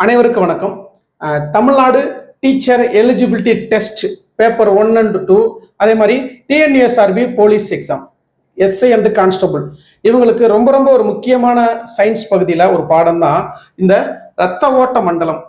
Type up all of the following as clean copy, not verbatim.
அனைவருக்கும் வணக்கம். Tamil Nadu teacher eligibility test paper 1 and 2, அதே மாதிரி TNUSRB police exam, SI and constable, இவங்களுக்கு ரொம்ப ரொம்ப ஒரு முக்கியமான சயின்ஸ் பகுதியில் ஒரு பாடம் தான் இந்த இரத்த ஓட்ட மண்டலம்.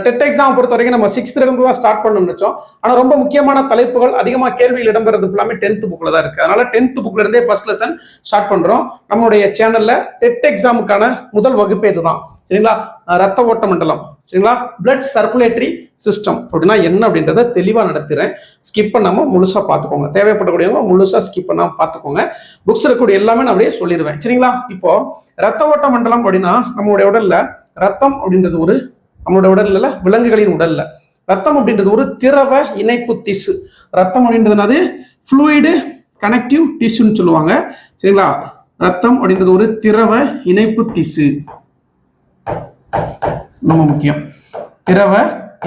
டெட் எக்ஸாம் பொறுத்த வரைக்கும் நம்ம 6th இருந்து தான் ஸ்டார்ட் பண்ணணும்னு நினைச்சோம். ஆனால் ரொம்ப முக்கியமான தலைப்புகள் அதிகமாக கேள்வியில் இடம்பெறது ஃபுல்லாமே 10th புக்கில் தான் இருக்கு. அதனால 10th புக்ல இருந்தே ஃபர்ஸ்ட் லெசன் ஸ்டார்ட் பண்றோம். நம்மளுடைய சேனல்ல டெட் எக்ஸாமுக்கான முதல் வகுப்பே இதுதான். சரிங்களா? ரத்த ஓட்ட மண்டலம், சரிங்களா? பிளட் சர்க்குலேட்டரி சிஸ்டம் அப்படின்னா என்ன அப்படின்றத தெளிவா நடத்துறேன். ஸ்கிப் பண்ணாம முழுசா பார்த்துக்கோங்க. தேவைப்படக்கூடியவங்க முழுசா ஸ்கிப் பண்ணாம பார்த்துக்கோங்க. புக்ஸ் இருக்கக்கூடிய எல்லாமே நான் அப்படியே சொல்லிடுவேன். சரிங்களா? இப்போ ரத்த ஓட்ட மண்டலம் அப்படின்னா நம்மளுடைய உடல்ல ரத்தம் அப்படின்றது ஒரு நம்மளோட உடல்ல விலங்குகளின் உடல்ல ரத்தம் அப்படின்றது ஒரு திரவ இணைப்பு திசு. ரத்தம் அப்படின்றதுனாது ஃப்ளூயிடு கனெக்டிவ் டிஷ்யூன்னு சொல்லுவாங்க. சரிங்களா? ரத்தம் அப்படின்றது ஒரு திரவ இணைப்பு திசு, ரொம்ப முக்கியம். திரவ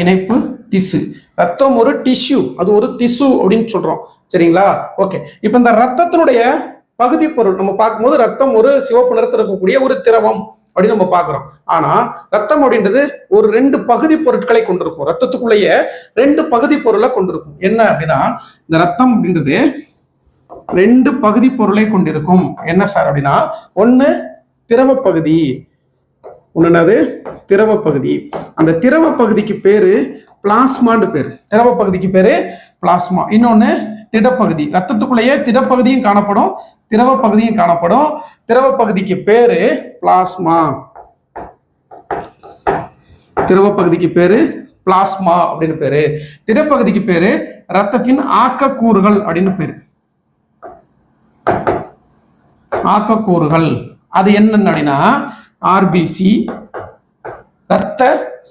இணைப்பு திசு. ரத்தம் ஒரு டிஷ்யூ, அது ஒரு திசு அப்படின்னு சொல்றோம். சரிங்களா? ஓகே. இப்ப இந்த ரத்தத்தினுடைய பகுதி பொருள் நம்ம பார்க்கும்போது ரத்தம் ஒரு சிவப்பு நிறத்தில் இருக்கக்கூடிய ஒரு திரவம் அப்படின்னு நம்ம பார்க்கிறோம். ஆனா ரத்தம் அப்படின்றது ஒரு 2 பகுதி பொருட்களை கொண்டிருக்கும். ரத்தத்துக்குள்ளேயே 2 பகுதி பொருளை கொண்டிருக்கும். என்ன அப்படின்னா இந்த ரத்தம் அப்படின்றது 2 பகுதி பொருளை கொண்டிருக்கும். என்ன சார் அப்படின்னா, ஒண்ணு திரவ பகுதி, ஒண்ணுனது திரவ பகுதி. அந்த திரவ பகுதிக்கு பேரு பிளாஸ்மான்னு பேரு. திரவ பகுதிக்கு பேரு பிளாஸ்மா. இன்னொன்னு திடப்பகுதி. ரத்தத்துக்குள்ளேயே திடப்பகுதியும் காணப்படும், திரவ பகுதியும் காணப்படும். திரவ பகுதிக்கு பேரு பிளாஸ்மா. திரவ பகுதிக்கு பேரு பிளாஸ்மா அப்படின்னு பேரு. திடப்பகுதிக்கு பேரு ரத்தத்தின் ஆக்கக்கூறுகள் அப்படின்னு பேரு. ஆக்கக்கூறுகள் அது என்னன்னு அப்படின்னா ஆர்பிசி, ரத்த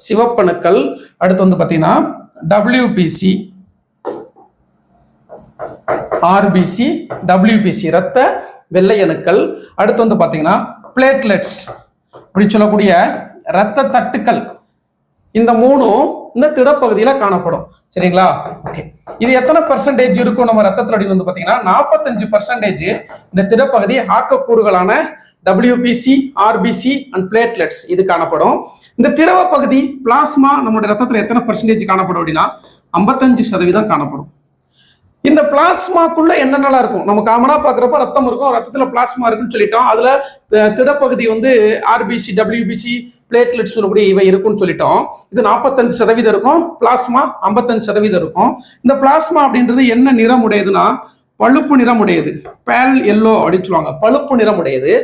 சிவப்பணுக்கள். அடுத்து வந்து பாத்தீங்கன்னா டபிள்யூபிசி, ஆர்பிசி, டபிள்யூபிசி ரத்த வெள்ளை அணுக்கள். அடுத்து வந்து பாத்தீங்கன்னா பிளேட்லெட்ஸ் அப்படின்னு சொல்லக்கூடிய ரத்த தட்டுக்கள். இந்த 3ம் இந்த திடப்பகுதியில காணப்படும். சரிங்களா? ஓகே. இது எத்தனை பெர்சன்டேஜ் இருக்கும் நம்ம ரத்தத்துல அப்படின்னு வந்து பாத்தீங்கன்னா 45% இந்த திடப்பகுதி ஆக்கக்கூறுகளான டபிள்யூபிசி, ஆர்பிசி அண்ட் பிளேட்லெட்ஸ் இது காணப்படும். இந்த திரவ பகுதி பிளாஸ்மா நம்மளுடைய ரத்தத்துல எத்தனை பெர்சன்டேஜ் காணப்படும் அப்படின்னா 55% காணப்படும். இந்த பிளாஸ்மாக்குள்ள என்னென்னலாம் இருக்கும்? நம்ம காமனா பாக்குறப்ப ரத்தம் இருக்கும், ரத்தத்துல பிளாஸ்மா இருக்குன்னு சொல்லிட்டோம். அதுல திடப்பகுதி வந்து ஆர்பிசி, டபிள்யூபிசி, பிளேட்லெட்ஸ் சொல்லக்கூடிய இவை இருக்குன்னு சொல்லிட்டோம். இது 45% இருக்கும், பிளாஸ்மா 55% இருக்கும். இந்த பிளாஸ்மா அப்படின்றது என்ன நிறம் உடையதுன்னா பழுப்பு நிறம் உடையது, பேல் எல்லோ அப்படின்னு சொல்லுவாங்க. பழுப்பு நிறம் உடையது.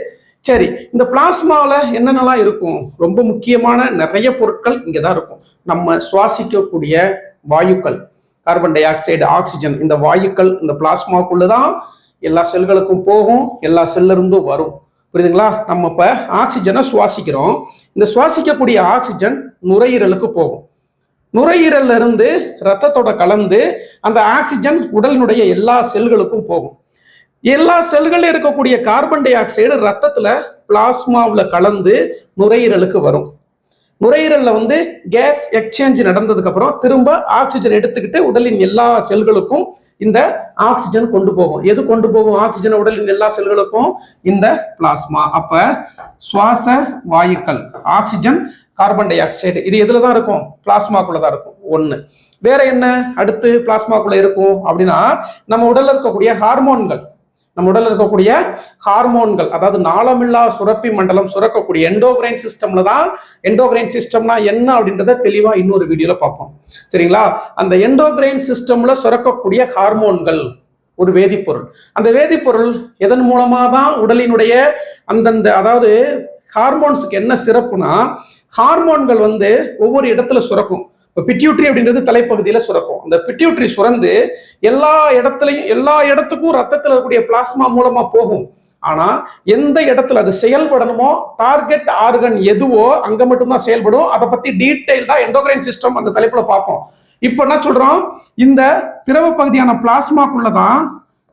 சரி, இந்த பிளாஸ்மாவில் என்னென்னலாம் இருக்கும்? ரொம்ப முக்கியமான நிறைய பொருட்கள் இங்கதான் இருக்கும். நம்ம சுவாசிக்கக்கூடிய வாயுக்கள், கார்பன் டை ஆக்சைடு, ஆக்சிஜன், இந்த வாயுக்கள் இந்த பிளாஸ்மாக்குள்ளதான் எல்லா செல்களுக்கும் போகும், எல்லா செல்ல இருந்தும் வரும். புரியுதுங்களா? நம்ம இப்ப ஆக்சிஜனை சுவாசிக்கிறோம். இந்த சுவாசிக்கக்கூடிய ஆக்சிஜன் நுரையீரலுக்கு போகும். நுரையீரல்ல இருந்து ரத்தத்தோட கலந்து அந்த ஆக்சிஜன் உடலினுடைய எல்லா செல்களுக்கும் போகும். எல்லா செல்களில் இருக்கக்கூடிய கார்பன் டை ஆக்சைடு ரத்தத்துல பிளாஸ்மாவில் கலந்து நுரையீரலுக்கு வரும். நுரையீரல்ல வந்து கேஸ் எக்ஸ்சேஞ்ச் நடந்ததுக்கு அப்புறம் திரும்ப ஆக்சிஜன் எடுத்துக்கிட்டு உடலின் எல்லா செல்களுக்கும் இந்த ஆக்சிஜன் கொண்டு போகும். எது கொண்டு போகும் ஆக்சிஜன் உடலின் எல்லா செல்களுக்கும்? இந்த பிளாஸ்மா. அப்ப சுவாச வாயுக்கள் ஆக்சிஜன், கார்பன் டை ஆக்சைடு இது எதுலதான் இருக்கும்? பிளாஸ்மாக்குள்ளதான் இருக்கும். ஒண்ணு. வேற என்ன அடுத்து பிளாஸ்மாக்குள்ள இருக்கும் அப்படின்னா நம்ம உடல்ல இருக்கக்கூடிய ஹார்மோன்கள். நம்ம உடல்ல இருக்கக்கூடிய ஹார்மோன்கள், அதாவது நாளமில்லா சுரப்பி மண்டலம் சுரக்கக்கூடிய எண்டோகிரைன் சிஸ்டம்ல தான். எண்டோகிரைன் சிஸ்டம்னா என்ன அப்படின்றத தெளிவா இன்னொரு வீடியோல பார்ப்போம். சரிங்களா? அந்த எண்டோகிரைன் சிஸ்டம்ல சுரக்கக்கூடிய ஹார்மோன்கள் ஒரு வேதிப்பொருள். அந்த வேதிப்பொருள் எதன் மூலமா தான் உடலினுடைய அந்தந்த, அதாவது ஹார்மோன்ஸுக்கு என்ன சிறப்புனா ஹார்மோன்கள் வந்து ஒவ்வொரு இடத்துல சுரக்கும். இப்போ பிட்யூட்ரி அப்படின்றது தலைப்பகுதியில சுரக்கும். அந்த பிட்யூட்ரி சுரந்து எல்லா இடத்துலையும் எல்லா இடத்துக்கும் ரத்தத்தில் இருக்கக்கூடிய பிளாஸ்மா மூலமா போகும். ஆனா எந்த இடத்துல அது செயல்படணுமோ, டார்கெட் ஆர்கன் எதுவோ அங்க மட்டும்தான் செயல்படும். அதை பத்தி டீடைல்டா எண்டோகிரைன் சிஸ்டம் அந்த தலைப்புல பார்ப்போம். இப்போ என்ன சொல்றோம்? இந்த திரவ பகுதியான பிளாஸ்மாக்குள்ளதான்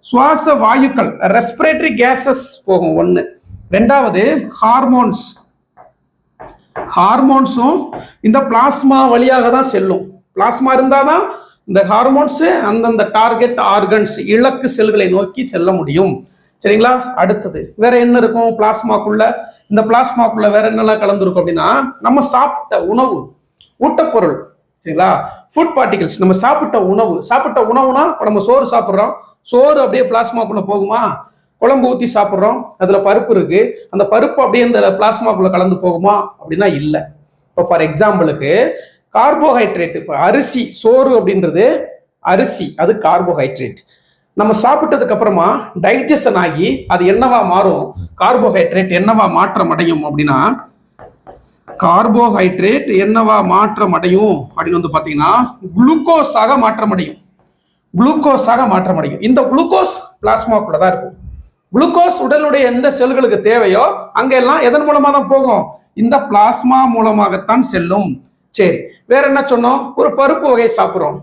சுவாச வாயுக்கள், ரெஸ்பிரேட்டரி கேசஸ் போகும். ஒண்ணு. ரெண்டாவது ஹார்மோன்ஸ். ஹார்மோன்ஸும் இந்த பிளாஸ்மா வழியாக தான் செல்லும். பிளாஸ்மா இருந்தாதான் இந்த ஹார்மோன்ஸ் அந்தந்த டார்கெட் ஆர்கன்ஸ், இலக்கு செல்களை நோக்கி செல்ல முடியும். சரிங்களா? அடுத்தது வேற என்ன இருக்கும் பிளாஸ்மாக்குள்ள? இந்த பிளாஸ்மாக்குள்ள வேற என்னெல்லாம் கலந்துருக்கும் அப்படின்னா, நம்ம சாப்பிட்ட உணவு, ஊட்டப்பொருள், சரிங்களா? ஃபுட் பார்ட்டிகல்ஸ், நம்ம சாப்பிட்ட உணவுனா நம்ம சோறு சாப்பிட்றோம், சோறு அப்படியே பிளாஸ்மாக்குள்ள போகுமா? குழம்பு ஊற்றி சாப்பிட்றோம், அதுல பருப்பு இருக்கு, அந்த பருப்பு அப்படியே இந்த பிளாஸ்மாக்குள்ள கலந்து போகுமா அப்படின்னா இல்லை. இப்போ ஃபார் எக்ஸாம்பிளுக்கு கார்போஹைட்ரேட், இப்போ அரிசி, சோறு அப்படின்றது அரிசி, அது கார்போஹைட்ரேட். நம்ம சாப்பிட்டதுக்கு அப்புறமா டைஜஷன் ஆகி அது என்னவா மாறும்? கார்போஹைட்ரேட் என்னவா மாற்றம் அடையும் அப்படின்னா, கார்போஹைட்ரேட் என்னவா மாற்றம் அடையும் அப்படின்னு வந்து பாத்தீங்கன்னா குளுக்கோஸாக மாற்றம் அடையும். இந்த குளுக்கோஸ் பிளாஸ்மாக்குள்ள தான் இருக்கும். குளுக்கோஸ் உடலுடைய எந்த செல்களுக்கு தேவையோ அங்கெல்லாம் எதன் மூலமா தான் போகும்? இந்த பிளாஸ்மா மூலமாகத்தான் செல்லும். சரி, வேற என்ன சொன்னோம்? ஒரு பருப்பு வகை சாப்பிட்றோம்,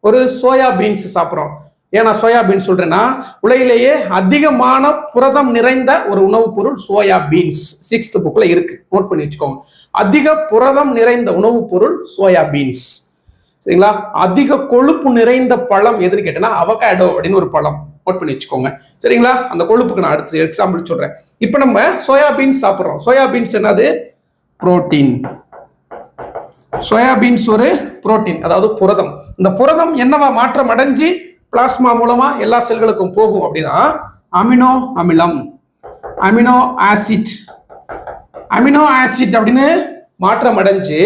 ஒரு சோயா பீன்ஸ் சாப்பிட்றோம். ஏன்னா சோயா பீன்ஸ் சொல்றேன்னா, உலகிலேயே அதிகமான புரதம் நிறைந்த ஒரு உணவுப் பொருள் சோயா பீன்ஸ். 6th புக்ல இருக்கு, நோட் பண்ணி வச்சுக்கோங்க. அதிக புரதம் நிறைந்த உணவுப் பொருள் சோயா பீன்ஸ். சரிங்களா? அதிக கொழுப்பு நிறைந்த பழம் எதுன்னு கேட்டேன்னா அவகாடோ அப்படின்னு ஒரு பழம், நோட் பண்ணி வச்சுக்கோங்க. சரிங்களா? அந்த கொழுப்புக்கு நான் அடுத்த எக்ஸாம்பிள் சொல்றேன். இப்போ நம்ம சோயா பீன்ஸ் சாப்பிட்றோம். சோயா பீன்ஸ் என்னது? புரோட்டீன். சோயா பீன்ஸ் ஒரு புரோட்டீன், அதாவது புரதம். இந்த புரதம் என்னவா மாற்றம் அடைஞ்சு பிளாஸ்மா மூலமா எல்லா செல்களுக்கும் போகும் அப்படின்னா அமினோ அமிலம், அமினோ ஆசிட் அப்படின்னு மாற்றம் அடைஞ்சு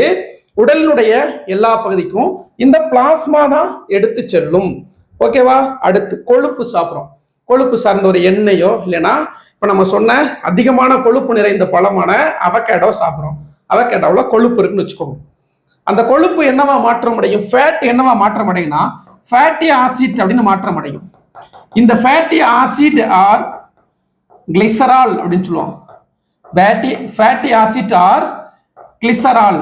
உடலினுடைய எல்லா பகுதிக்கும் இந்த பிளாஸ்மா தான் எடுத்து செல்லும். ஓகேவா? அடுத்து கொழுப்பு சாப்பிட்றோம். கொழுப்பு சார்ந்த ஒரு எண்ணெயோ இல்லைன்னா இப்ப நம்ம சொன்ன அதிகமான கொழுப்பு நிறைந்த பழமான அவகேடோ சாப்பிட்றோம். அவகேடோல கொழுப்பு இருக்குன்னு வச்சுக்கோங்க. அந்த கொழுப்பு என்னவா மாற்றம் அடையும்? ஃபேட் என்னவா மாற்றம் அடையும்னா ஃபேட்டி ஆசிட் அப்படின்னு மாற்றம் அடையும். இந்த ஃபேட்டி ஆசிட் ஆர் கிளிசரால் அப்படின்னு சொல்லுவோம். ஃபேட்டி ஆசிட் ஆர் கிளிசரால்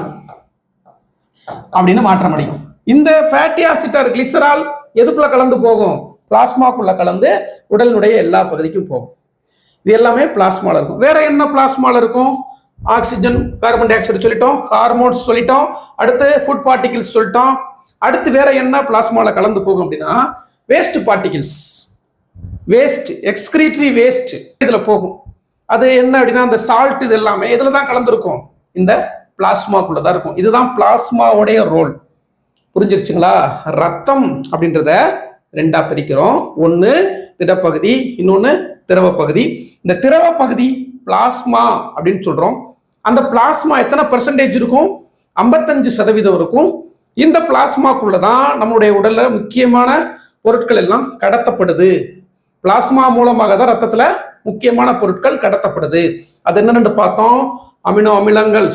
அப்படின்னு மாற்றம் அடையும். இந்த ஃபேட்டி ஆசிட் ஆர் கிளிசரால் எதுக்குள்ள கலந்து போகும்? பிளாஸ்மாக்குள்ள கலந்து உடலினுடைய எல்லா பகுதிக்கும் போகும். இது எல்லாமே பிளாஸ்மால இருக்கும். வேற என்ன பிளாஸ்மால இருக்கும்? ஆக்சிஜன், கார்பன் டை ஆக்சைடு சொல்லிட்டோம், ஹார்மோன்ஸ் சொல்லிட்டோம், அடுத்து ஃபுட் பார்ட்டிகிள்ஸ் சொல்லிட்டோம். அடுத்து வேற என்ன பிளாஸ்மால கலந்து போகும் அப்படின்னா waste particles, waste, excretory waste இதுல போகும். அது என்ன அப்படின்னா அந்த சால்ட், இது எல்லாமே இதுல தான் கலந்துருக்கும், இந்த பிளாஸ்மாக்குள்ள தான் இருக்கும். இதுதான் பிளாஸ்மாவுடைய ரோல். புரிஞ்சிருச்சுங்களா? ரத்தம் அப்படின்றத ரெண்டா பிரிக்கிறோம். ஒன்னு திடப்பகுதி, இன்னொன்னு திரவ பகுதி. இந்த திரவ பகுதி பிளாஸ்மா அப்படின்னு சொல்றோம். அந்த பிளாஸ்மா எத்தனை பெர்சன்டேஜ் இருக்கும்? 55% இருக்கும். இந்த பிளாஸ்மாக்குள்ளதான் நம்மளுடைய உடல்ல முக்கியமான பொருட்கள் எல்லாம் கடத்தப்படுது. பிளாஸ்மா மூலமாக தான் ரத்தத்துல முக்கியமான பொருட்கள் கடத்தப்படுது. அது என்னன்னு பார்த்தோம். அமினோ அமிலங்கள்,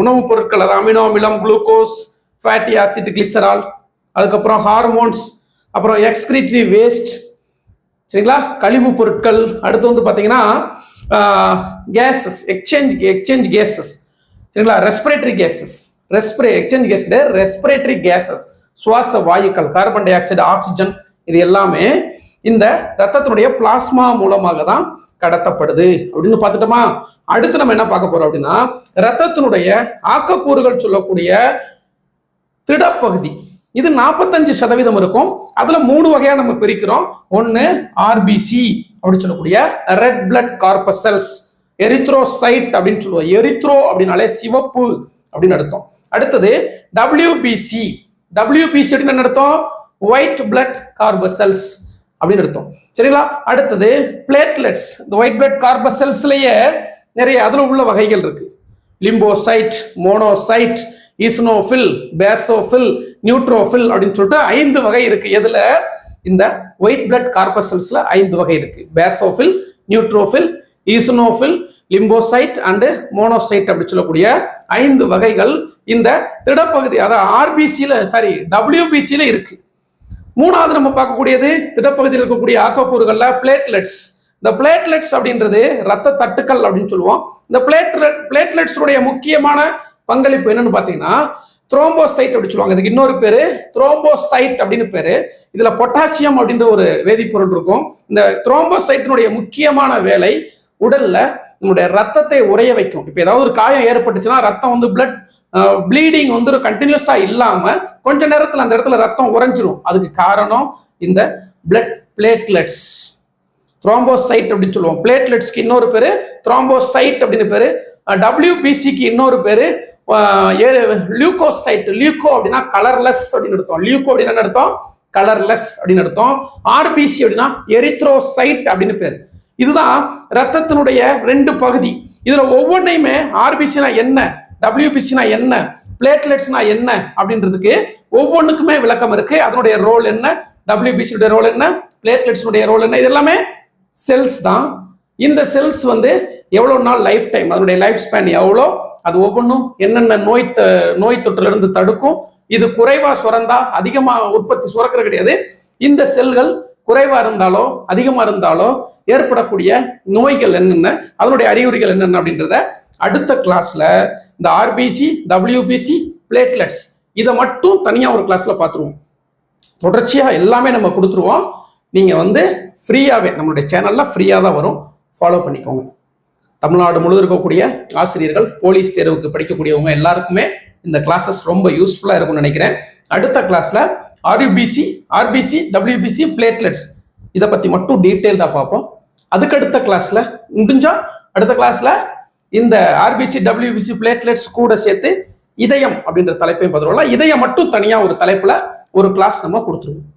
உணவுப் பொருட்கள், அது அமினோ அமிலம், குளுக்கோஸ், ஃபேட்டி ஆசிட், கிளிசரால், அதுக்கப்புறம் ஹார்மோன்ஸ், அப்புறம் எக்ஸ்கிரீட்டரி வேஸ்ட், சரிங்களா, கழிவு பொருட்கள். அடுத்து வந்து பாத்தீங்கன்னா கேசஸ், எக்ஸ்சேஞ்ச் கேசஸ், சரிங்களா, ரெஸ்பிரேட்டரி கேசஸ், எக்ஸ்சேஞ்ச் கேஸ் கிடையாது, ரெஸ்பிரேட்டரி கேசஸ், சுவாச வாயுக்கள், கார்பன் டை ஆக்சைடு, ஆக்சிஜன், இது எல்லாமே இந்த ரத்தத்தினுடைய பிளாஸ்மா மூலமாக தான் கடத்தப்படுது அப்படின்னு பார்த்துட்டோமா? அடுத்து நம்ம என்ன பார்க்க போறோம் அப்படின்னா ரத்தத்தினுடைய ஆக்கக்கூறுகள் சொல்லக்கூடிய திடப்பகுதி, இது 45% இருக்கும். அதுல 3 வகையா நம்ம பிரிக்கிறோம். ஒன்னு ஆர்பிசி அப்படின்னு சொல்லக்கூடிய ரெட் பிளட் கார்பசல்ஸ், எரித்ரோசைட் அப்படின்னு சொல்லுவோம். எரித்ரோ அப்படின்னாலே சிவப்பு அப்படின்னு அர்த்தம். அடுத்தது டபிள்யூபிசி, அப்படின்னு அர்த்தம் ஒயிட் பிளட் கார்பசல்ஸ் அப்படின்னு அர்த்தம். சரிங்களா? அடுத்தது பிளேட்லெட்ஸ். இந்த ஒயிட் பிளட் கார்பசல்ஸ்லயே நிறைய அதுல உள்ள வகைகள் இருக்கு. Lymphocyte, monocyte, eosinophil, basophil, neutrophil அப்படின்னு சொல்லிட்டு 5 வகை இருக்கு. எதுல? இந்த ஒயிட் பிளட் கார்பசல்ஸ்ல 5 வகை இருக்கு. Basophil, neutrophil, eosinophil, lymphocyte and monocyte அப்படி சொல்லக்கூடிய 5 வகைகள் இந்த திடப்பகுதி, அதாவது ஆர்பிசில டபிள்யூபிசில இருக்கு. மூணாவது நம்ம பார்க்கக்கூடியது திடப்பகுதியில் இருக்கக்கூடிய ஆக்கக்கூறுகள்ல பிளேட்லெட்ஸ். இந்த பிளேட்லெட்ஸ் அப்படின்றது ரத்த தட்டுக்கள் அப்படின்னு சொல்லுவோம். இந்த பிளேட்லெட்ஸ் உடைய முக்கியமான பங்களிப்பு என்னன்னு பாத்தீங்கன்னா த்ரோம்போசைட் அப்படி சொல்லுவாங்க. இதுக்கு இன்னொரு பேரு த்ரோம்போசைட் அப்படின்னு பேரு. இதுல பொட்டாசியம் அப்படின்ற ஒரு வேதிப்பொருள் இருக்கும். இந்த த்ரோம்போசைட்டினுடைய முக்கியமான வேலை உடல்ல நம்முடைய ரத்தத்தை உறைய வைக்கும். இப்ப ஏதாவது ஒரு காயம் ஏற்பட்டுச்சுன்னா ரத்தம் வந்து ப்ளீடிங் வந்து கண்டினியூஸா இல்லாம கொஞ்ச நேரத்துல அந்த இடத்துல ரத்தம் உறைஞ்சிரும். அதுக்கு காரணம் இந்த பிளட் பிளேட்லெட்ஸ். த்ரோம்போசைட் அப்படின்னு சொல்லுவோம். பிளேட்லெட்ஸ்க்கு இன்னொரு பேரு த்ரோம்போசைட் அப்படின்னு பேரு. WBCக்கு இன்னொரு பேரு லியூகோசைட். லியூகோ அப்படின்னா கலர்லெஸ் அப்படின்னு அர்த்தம். லியூகோ அப்படின்னு என்ன அர்த்தம்? கலர்லெஸ் அப்படின்னு அர்த்தம். RBC அப்படின்னா எரித்ரோசைட் அப்படின்னு பேரு. இதுதான் ரத்தத்தினுடைய 2 பகுதி. இதுல ஒவ்வொன்றையுமே RBCனா என்ன, WBCனா என்ன, பிளேட்லெட்ஸ்னா என்ன அப்படின்றதுக்கு ஒவ்வொன்றுக்குமே விளக்கம் இருக்கு. அதனுடைய ரோல் என்ன, WBC ரோல் என்ன, பிளேட்லெட்ஸ் ரோல் என்ன, இது எல்லாமே செல்ஸ் தான். இந்த செல்ஸ் எவ்வளவு நாள் லைஃப் டைம், அதனுடைய லைஃப் ஸ்பேன் எவ்வளோ, அது ஒவ்வொன்றும் என்னென்ன நோய் தொற்றுல இருந்து தடுக்கும். இது குறைவா சுரந்தா அதிகமா உற்பத்தி சுரக்கிறது கிடையாது. இந்த செல்கள் குறைவா இருந்தாலோ அதிகமா இருந்தாலோ ஏற்படக்கூடிய நோய்கள் என்னென்ன, அதனுடைய அறிகுறிகள் என்னென்ன அப்படின்றத அடுத்த கிளாஸ்ல இந்த RBC, WBC, பிளேட்லெட்ஸ் இதை மட்டும் தனியா ஒரு கிளாஸ்ல பார்த்துருவோம். தொடர்ச்சியா எல்லாமே நம்ம கொடுத்துருவோம். நீங்க ஃப்ரீயாவே நம்மளுடைய சேனல்ல ஃப்ரீயா தான் வரும், ஃபாலோ பண்ணிக்கோங்க. தமிழ்நாடு முழுவதும் இருக்கக்கூடிய ஆசிரியர்கள், போலீஸ் தேர்வுக்கு படிக்கக்கூடியவங்க எல்லாருக்குமே இந்த கிளாஸஸ் ரொம்ப யூஸ்ஃபுல்லா இருக்கும்னு நினைக்கிறேன். அடுத்த கிளாஸ்ல RBC, WBC, பிளேட்லெட்ஸ் இதை பத்தி மட்டும் டீட்டெயில்டா பார்ப்போம். அதுக்கடுத்த கிளாஸ்ல முடிஞ்சா அடுத்த கிளாஸ்ல இந்த RBC, WBC, பிளேட்லெட்ஸ் கூட சேர்த்து இதயம் அப்படின்ற தலைப்பையும் பார்த்துருவோம். இதயம் மட்டும் தனியா ஒரு தலைப்புல ஒரு கிளாஸ் நம்ம கொடுத்துருவோம்.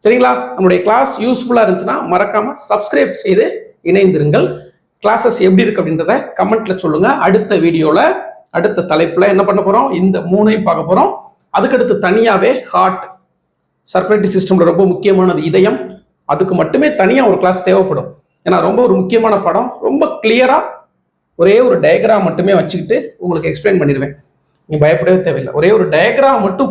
சரிங்களா? நம்மளுடைய கிளாஸ் யூஸ்ஃபுல்லா இருந்துச்சுன்னா மறக்காம சப்ஸ்கிரைப் செய்து இணைந்திருங்கள். கிளாஸஸ் எப்படி இருக்கு அப்படின்றத கமெண்ட்ல சொல்லுங்க. அடுத்த வீடியோல அடுத்த தலைப்புல என்ன பண்ண போறோம், இந்த 3ஐயும் பார்க்க போறோம். அதுக்கடுத்து தனியாவே ஹார்ட், சர்க்குலேட்டரி சிஸ்டம்ல ரொம்ப முக்கியமானது இதயம், அதுக்கு மட்டுமே தனியா ஒரு கிளாஸ் தேவைப்படும். ஏன்னா ரொம்ப ஒரு முக்கியமான படம், ரொம்ப கிளியரா ஒரே ஒரு டயக்ராம் மட்டுமே வச்சுக்கிட்டு உங்களுக்கு எக்ஸ்பிளைன் பண்ணிடுவேன். நீங்க பயப்படவே தேவையில்லை. ஒரே ஒரு டயக்ராம் மட்டும்